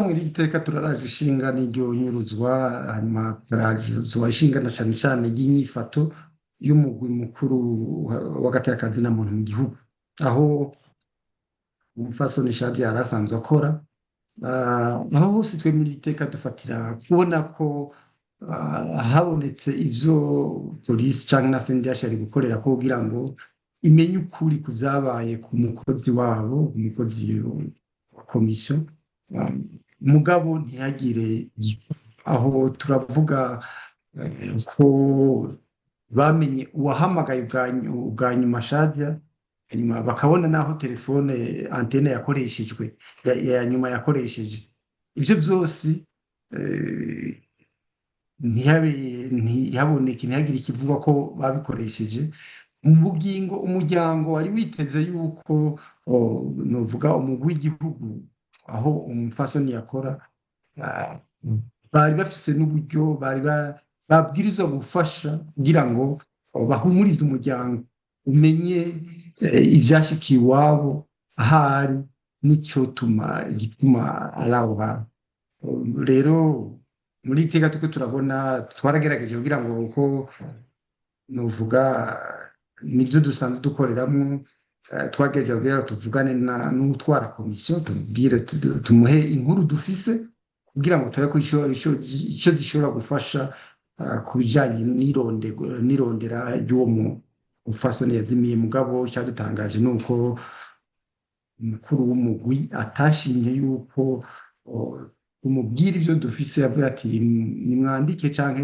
muri iri teka turaraje ishinga n'iryo nyuruzwa hanyuma turarajuzwa ishinga na cane cane ry'inyifato y'umugwi mukuru w'agatekazi na muntu mu gihugu aho umupfasoni Shadi yari asanzwe akora. Aho hose twe muri iri teka dufatira kubona ko habonetse ivyo polisi canke na CNDH yari gukorera ko kugira ngo imenye ukuri ku vyabaye ku mukozi wabo, umukozi wa komisiyo, mugabo ntihagire aho turavuga ko bamenye uwahamagaye ubwa nyuma Shadia, hanyuma bakabona naho telefone antene yakoreshejwe ya nyuma yakoresheje. Ivyo vyose ntihaboneke, ntihagire ikivugwa ko babikoresheje mu bugingo. Umuryango wari witeze yuko novuga umugwi w'igihugu aho umupfasoni yakora bari bafise n'uburyo babwirizwa gufasha kugira ngo bahumurize umuryango umenye ivyashikiye iwabo ahari igituma ari aho hantu. Rero muri iri teka turiko turabona twaragerageje kugira ngo uko novuga nivyo dusanzwe dukoreramwo, twagerageje kugira ngo tuvugane n'utwara komisiyo tumubwire tumuhe inkuru dufise kugira ngo turabe ko ico zishobora gufasha ku bijanye n'irondera ry'uwo mupfasoni yazimiye. Mugabo icadutangaje nuko umukuru w'umugwi atashimye yuko umubwira ivyo dufise, yavuga ati nimwandike canke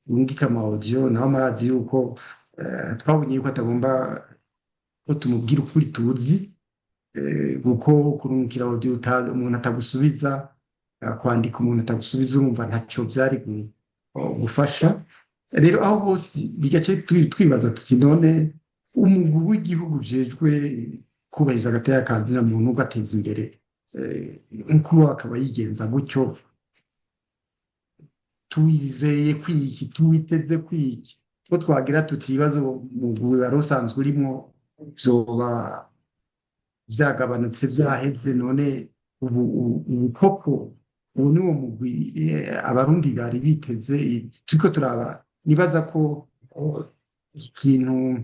murungike ama audio, naho murazi yuko twabonye yuko atagomba ko tumubwira ukuri tuzi, kuko kurungikira audio umuntu atagusubiza, kwandika umuntu atagusubiza urumva ntaco vyari gufasha. Rero aho hose bigace twibaza tuti none umugwi w'igihugu ujejwe kubahiriza agateka na muntu ugateza imbere mukuru akaba yigenza gutyo, tuwizeye kwiki, tuwiteze kwiki ko twagira tuti ibibazo umugwi wari usanzwe urimwo vyoba vyagabanutse vyaheze. None ubu koko ubu niwo mugwi abarundi bari biteze. Turiko turaba nibaza ko ikintu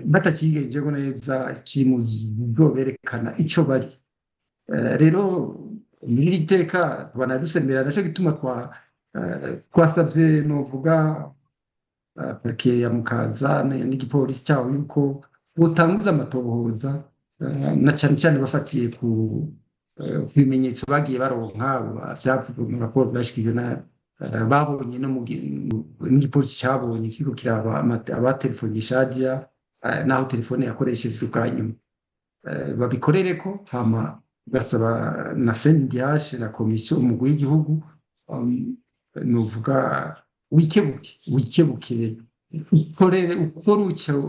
batakigenjeko neza kiri mu bizoberekana ico bari. Rero muri iri teka banadusembera, naco gituma twasavye novuga parike ya Mukaza n'igipolisi caho yuko botanguza amatohoza na cane cane bafatiye ku bimenyetso bagiye baronka vyavuze mu raporo bashikije babonye no n'igipolisi cabonye kiriko kiraba abatelefone Shadia naho telefone yakoresheje ubwa nyuma. Babikorereko hama basaba na CNDH na komisiyo umugwi w'igihugu novuga wikebuke ukore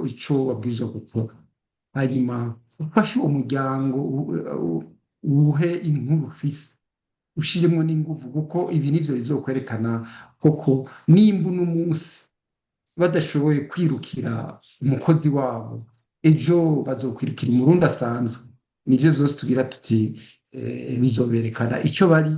ico wabwirizwa gukora, hanyuma ufashe uwo muryango uwuhe inkuru ufise, ushiremwo n'inguvu, kuko ibi nivyo bizokwerekana koko nimba uno munsi badashoboye kwirukira umukozi wabo, ejo bazokwirukira umurundi asanzwe. Nivyo vyose tugira tuti bizoberekana ico bari